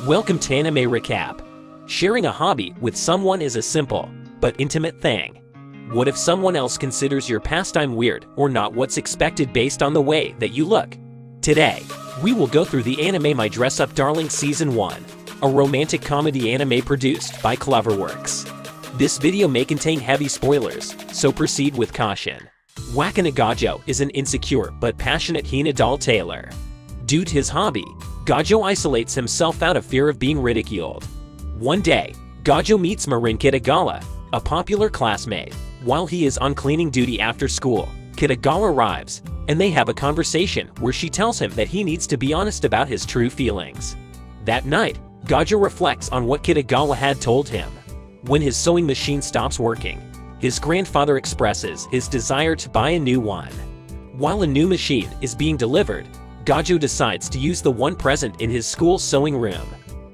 Welcome to Anime Recap. Sharing a hobby with someone is a simple but intimate thing. What if someone else considers your pastime weird or not what's expected based on the way that you look? Today, we will go through the anime My Dress Up Darling Season 1, a romantic comedy anime produced by Cloverworks. This video may contain heavy spoilers, so proceed with caution. Wakana Gojou is an insecure but passionate Hina doll tailor. Due to his hobby, Gojou isolates himself out of fear of being ridiculed. One day, Gojou meets Marin Kitagawa, a popular classmate. While he is on cleaning duty after school, Kitagawa arrives, and they have a conversation where she tells him that he needs to be honest about his true feelings. That night, Gojou reflects on what Kitagawa had told him. When his sewing machine stops working, his grandfather expresses his desire to buy a new one. While a new machine is being delivered, Gojou decides to use the one present in his school sewing room.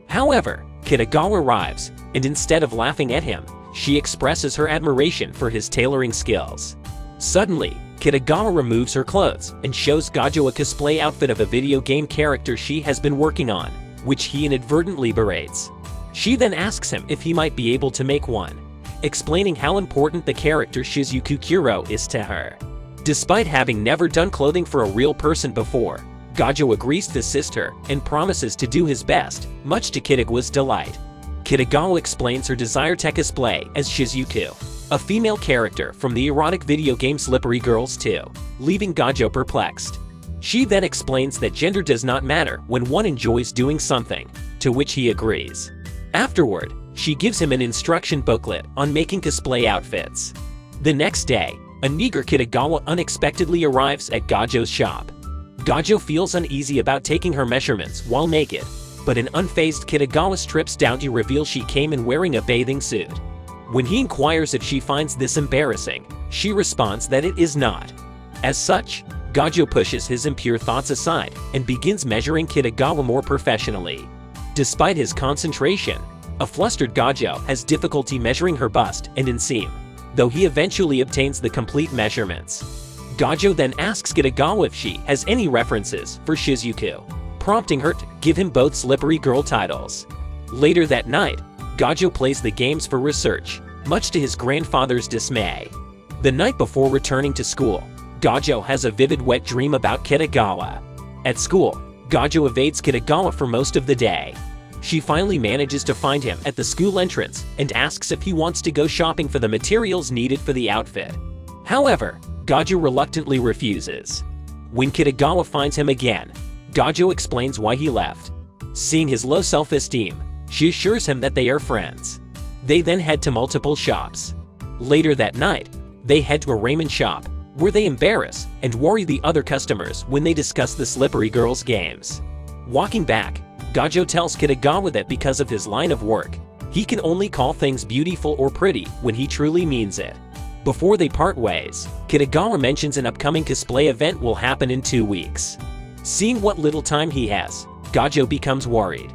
However, Kitagawa arrives, and instead of laughing at him, she expresses her admiration for his tailoring skills. Suddenly, Kitagawa removes her clothes and shows Gojou a cosplay outfit of a video game character she has been working on, which he inadvertently berates. She then asks him if he might be able to make one, explaining how important the character Shizuku Kuro is to her. Despite having never done clothing for a real person before, Gojou agrees to assist her and promises to do his best, much to Kitagawa's delight. Kitagawa explains her desire to cosplay as Shizuku, a female character from the erotic video game Slippery Girls 2, leaving Gojou perplexed. She then explains that gender does not matter when one enjoys doing something, to which he agrees. Afterward, she gives him an instruction booklet on making cosplay outfits. The next day, a Niger Kitagawa unexpectedly arrives at Gojou's shop. Gojou feels uneasy about taking her measurements while naked, but an unfazed Kitagawa strips down to reveal she came in wearing a bathing suit. When he inquires if she finds this embarrassing, she responds that it is not. As such, Gojou pushes his impure thoughts aside and begins measuring Kitagawa more professionally. Despite his concentration, a flustered Gojou has difficulty measuring her bust and inseam, though he eventually obtains the complete measurements. Gojou then asks Kitagawa if she has any references for Shizuku, prompting her to give him both Slippery Girl titles. Later that night, Gojou plays the games for research, much to his grandfather's dismay. The night before returning to school, Gojou has a vivid wet dream about Kitagawa. At school, Gojou evades Kitagawa for most of the day. She finally manages to find him at the school entrance and asks if he wants to go shopping for the materials needed for the outfit. However, Gojou reluctantly refuses. When Kitagawa finds him again, Gojou explains why he left. Seeing his low self-esteem, she assures him that they are friends. They then head to multiple shops. Later that night, they head to a ramen shop, where they embarrass and worry the other customers when they discuss the Slippery Girls games. Walking back, Gojou tells Kitagawa that because of his line of work, he can only call things beautiful or pretty when he truly means it. Before they part ways, Kitagawa mentions an upcoming cosplay event will happen in 2 weeks. Seeing what little time he has, Gojou becomes worried.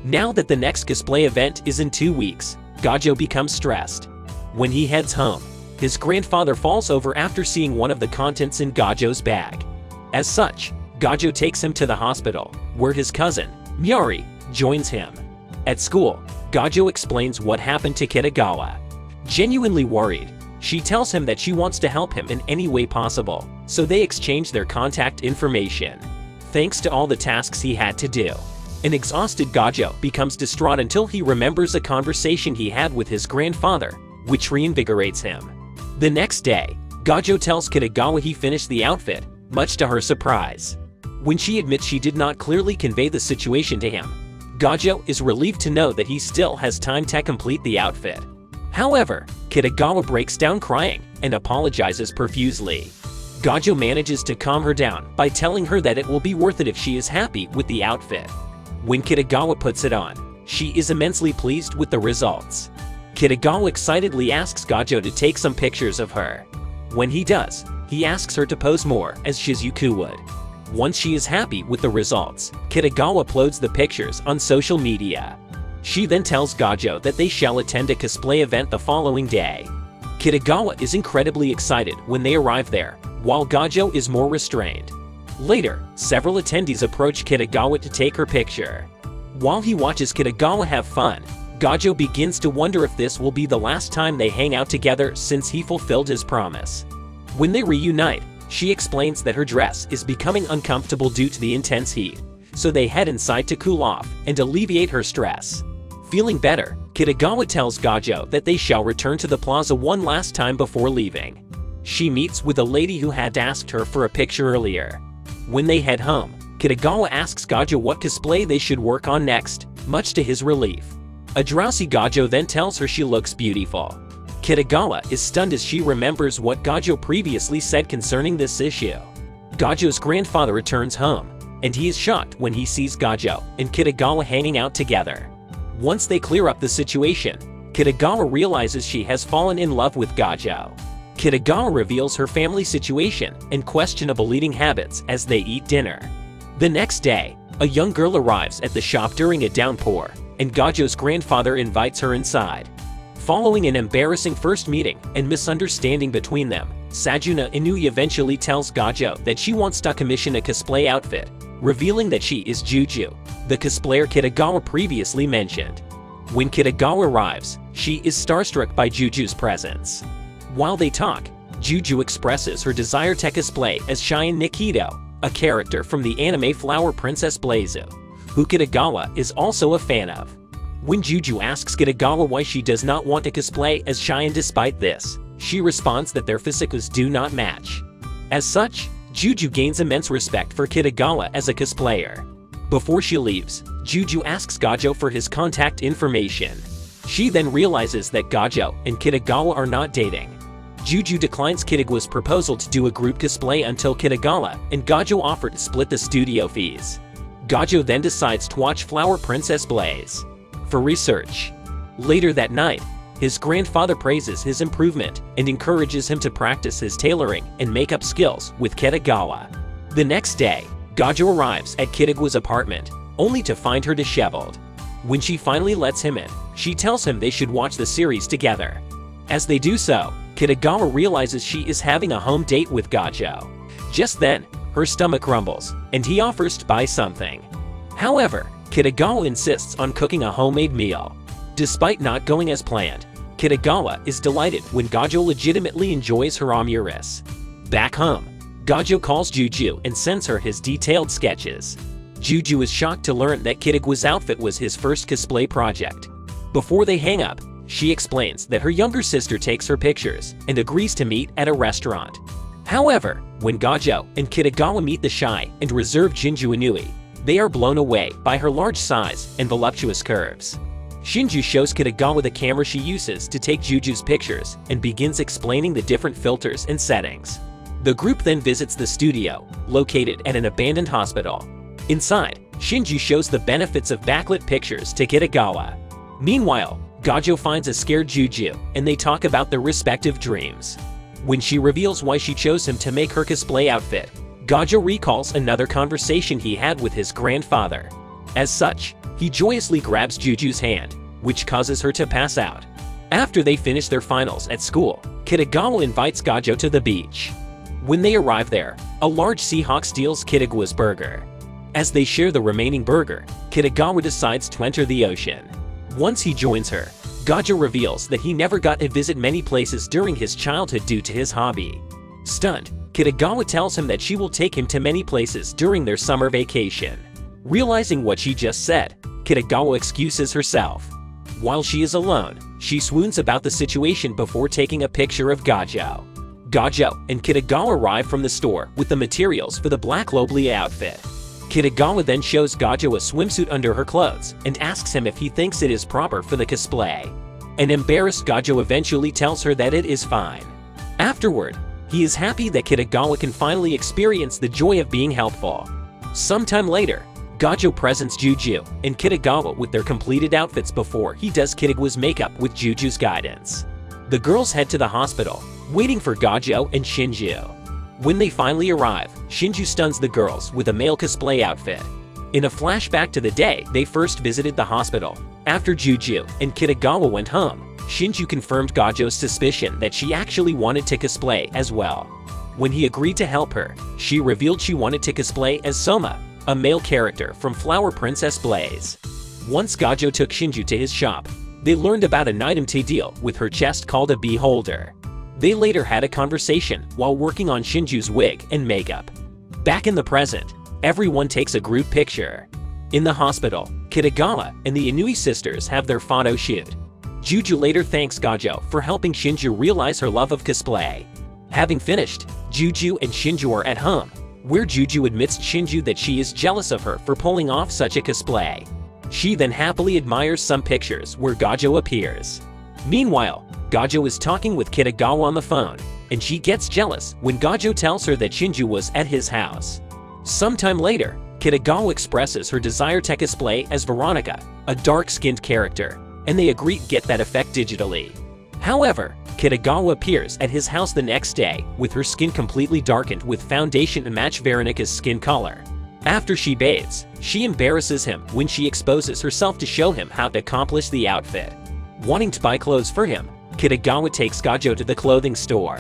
Now that the next cosplay event is in 2 weeks, Gojou becomes stressed. When he heads home, his grandfather falls over after seeing one of the contents in Gojou's bag. As such, Gojou takes him to the hospital, where his cousin, Miyari, joins him. At school, Gojou explains what happened to Kitagawa. Genuinely worried, she tells him that she wants to help him in any way possible, so they exchange their contact information. Thanks to all the tasks he had to do, an exhausted Gojou becomes distraught until he remembers a conversation he had with his grandfather, which reinvigorates him. The next day, Gojou tells Kitagawa he finished the outfit, much to her surprise. When she admits she did not clearly convey the situation to him, Gojou is relieved to know that he still has time to complete the outfit. However, Kitagawa breaks down crying and apologizes profusely. Gojou manages to calm her down by telling her that it will be worth it if she is happy with the outfit. When Kitagawa puts it on, she is immensely pleased with the results. Kitagawa excitedly asks Gojou to take some pictures of her. When he does, he asks her to pose more as Shizuku would. Once she is happy with the results, Kitagawa uploads the pictures on social media. She then tells Gojou that they shall attend a cosplay event the following day. Kitagawa is incredibly excited when they arrive there, while Gojou is more restrained. Later, several attendees approach Kitagawa to take her picture. While he watches Kitagawa have fun, Gojou begins to wonder if this will be the last time they hang out together since he fulfilled his promise. When they reunite, she explains that her dress is becoming uncomfortable due to the intense heat, so they head inside to cool off and alleviate her stress. Feeling better, Kitagawa tells Gojou that they shall return to the plaza one last time before leaving. She meets with a lady who had asked her for a picture earlier. When they head home, Kitagawa asks Gojou what cosplay they should work on next, much to his relief. A drowsy Gojou then tells her she looks beautiful. Kitagawa is stunned as she remembers what Gojou previously said concerning this issue. Gojou's grandfather returns home, and he is shocked when he sees Gojou and Kitagawa hanging out together. Once they clear up the situation, Kitagawa realizes she has fallen in love with Gojou. Kitagawa reveals her family situation and questionable eating habits as they eat dinner. The next day, a young girl arrives at the shop during a downpour, and Gojou's grandfather invites her inside. Following an embarrassing first meeting and misunderstanding between them, Sajuna Inui eventually tells Gojou that she wants to commission a cosplay outfit, revealing that she is Juju, the cosplayer Kitagawa previously mentioned. When Kitagawa arrives, she is starstruck by Juju's presence. While they talk, Juju expresses her desire to cosplay as Cheyenne Nikito, a character from the anime Flower Princess Blazue, who Kitagawa is also a fan of. When Juju asks Kitagawa why she does not want to cosplay as Cheyenne despite this, she responds that their physiques do not match. As such, Juju gains immense respect for Kitagawa as a cosplayer. Before she leaves, Juju asks Gojou for his contact information. She then realizes that Gojou and Kitagawa are not dating. Juju declines Kitagawa's proposal to do a group cosplay until Kitagawa and Gojou offer to split the studio fees. Gojou then decides to watch Flower Princess Blaze for research. Later that night, his grandfather praises his improvement and encourages him to practice his tailoring and makeup skills with Kitagawa. The next day, Gojou arrives at Kitagawa's apartment, only to find her disheveled. When she finally lets him in, she tells him they should watch the series together. As they do so, Kitagawa realizes she is having a home date with Gojou. Just then, her stomach rumbles, and he offers to buy something. However, Kitagawa insists on cooking a homemade meal. Despite not going as planned, Kitagawa is delighted when Gojou legitimately enjoys her amurus. Back home, Gojou calls Juju and sends her his detailed sketches. Juju is shocked to learn that Kitagawa's outfit was his first cosplay project. Before they hang up, she explains that her younger sister takes her pictures and agrees to meet at a restaurant. However, when Gojou and Kitagawa meet the shy and reserved Shinju Inui, they are blown away by her large size and voluptuous curves. Shinju shows Kitagawa the camera she uses to take Juju's pictures and begins explaining the different filters and settings. The group then visits the studio, located at an abandoned hospital. Inside, Shinju shows the benefits of backlit pictures to Kitagawa. Meanwhile, Gojou finds a scared Juju, and they talk about their respective dreams. When she reveals why she chose him to make her cosplay outfit, Gojou recalls another conversation he had with his grandfather. As such, he joyously grabs Juju's hand, which causes her to pass out. After they finish their finals at school, Kitagawa invites Gojou to the beach. When they arrive there, a large Seahawk steals Kitagawa's burger. As they share the remaining burger, Kitagawa decides to enter the ocean. Once he joins her, Gojou reveals that he never got to visit many places during his childhood due to his hobby. Stunned, Kitagawa tells him that she will take him to many places during their summer vacation. Realizing what she just said, Kitagawa excuses herself. While she is alone, she swoons about the situation before taking a picture of Gojou. Gojou and Kitagawa arrive from the store with the materials for the Black Loblia outfit. Kitagawa then shows Gojou a swimsuit under her clothes and asks him if he thinks it is proper for the cosplay. An embarrassed Gojou eventually tells her that it is fine. Afterward, he is happy that Kitagawa can finally experience the joy of being helpful. Sometime later, Gojou presents Juju and Kitagawa with their completed outfits before he does Kitagawa's makeup with Juju's guidance. The girls head to the hospital, waiting for Gojou and Shinju. When they finally arrive, Shinju stuns the girls with a male cosplay outfit. In a flashback to the day they first visited the hospital, after Juju and Kitagawa went home, Shinju confirmed Gojou's suspicion that she actually wanted to cosplay as well. When he agreed to help her, she revealed she wanted to cosplay as Soma, a male character from Flower Princess Blaze. Once Gojou took Shinju to his shop, they learned about an item to deal with her chest called a beholder. They later had a conversation while working on Shinju's wig and makeup. Back in the present, everyone takes a group picture. In the hospital, Kitagawa and the Inui sisters have their photo shoot. Juju later thanks Gojou for helping Shinju realize her love of cosplay. Having finished, Juju and Shinju are at home, where Juju admits to Shinju that she is jealous of her for pulling off such a cosplay. She then happily admires some pictures where Gojou appears. Meanwhile, Gojou is talking with Kitagawa on the phone, and she gets jealous when Gojou tells her that Shinju was at his house. Sometime later, Kitagawa expresses her desire to cosplay as Veronica, a dark-skinned character, and they agree to get that effect digitally. However, Kitagawa appears at his house the next day with her skin completely darkened with foundation to match Veronica's skin color. After she bathes, she embarrasses him when she exposes herself to show him how to accomplish the outfit. Wanting to buy clothes for him, Kitagawa takes Gojou to the clothing store.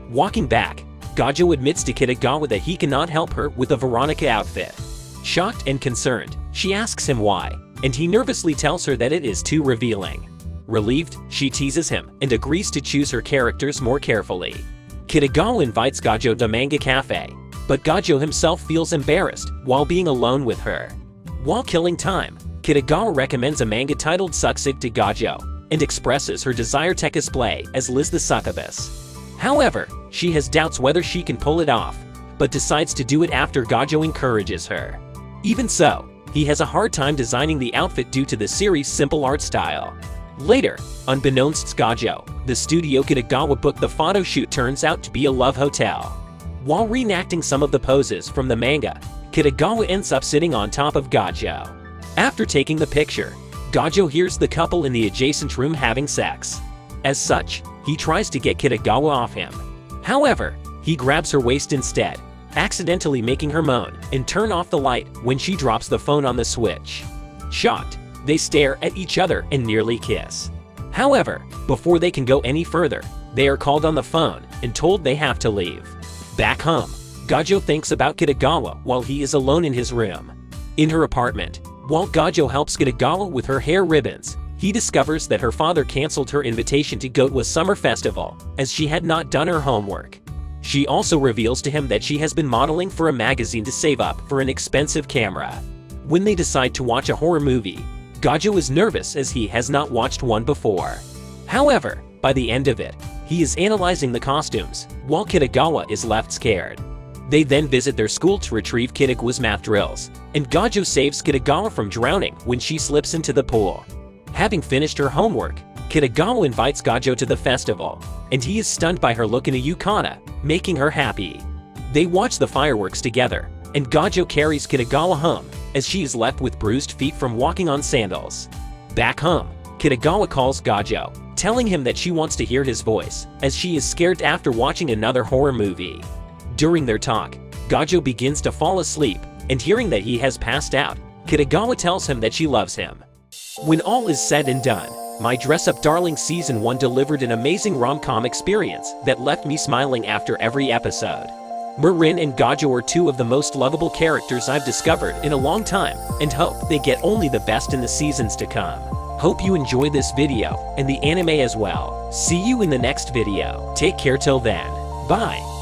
Walking back, Gojou admits to Kitagawa that he cannot help her with the Veronica outfit. Shocked and concerned, she asks him why, and he nervously tells her that it is too revealing. Relieved, she teases him and agrees to choose her characters more carefully. Kitagawa invites Gojou to Manga Cafe, but Gojou himself feels embarrassed while being alone with her. While killing time, Kitagawa recommends a manga titled Succig to Gojou and expresses her desire to cosplay as Liz the Succubus. However, she has doubts whether she can pull it off, but decides to do it after Gojou encourages her. Even so, he has a hard time designing the outfit due to the series' simple art style. Later, unbeknownst to Gojou, the studio Kitagawa booked the photo shoot turns out to be a love hotel. While reenacting some of the poses from the manga, Kitagawa ends up sitting on top of Gojou. After taking the picture, Gojou hears the couple in the adjacent room having sex. As such, he tries to get Kitagawa off him. However, he grabs her waist instead, accidentally making her moan and turn off the light when she drops the phone on the switch. Shocked, they stare at each other and nearly kiss. However, before they can go any further, they are called on the phone and told they have to leave. Back home, Gojou thinks about Kitagawa while he is alone in his room. In her apartment, while Gojou helps Kitagawa with her hair ribbons, he discovers that her father canceled her invitation to go to a summer festival as she had not done her homework. She also reveals to him that she has been modeling for a magazine to save up for an expensive camera. When they decide to watch a horror movie, Gojou is nervous as he has not watched one before. However, by the end of it, he is analyzing the costumes, while Kitagawa is left scared. They then visit their school to retrieve Kitagawa's math drills, and Gojou saves Kitagawa from drowning when she slips into the pool. Having finished her homework, Kitagawa invites Gojou to the festival, and he is stunned by her look in a yukata, making her happy. They watch the fireworks together, and Gojou carries Kitagawa home, as she is left with bruised feet from walking on sandals. Back home, Kitagawa calls Gojou, telling him that she wants to hear his voice, as she is scared after watching another horror movie. During their talk, Gojou begins to fall asleep, and hearing that he has passed out, Kitagawa tells him that she loves him. When all is said and done, My Dress Up Darling Season 1 delivered an amazing rom-com experience that left me smiling after every episode. Marin and Gojou are two of the most lovable characters I've discovered in a long time, and hope they get only the best in the seasons to come. Hope you enjoy this video, and the anime as well. See you in the next video. Take care till then. Bye.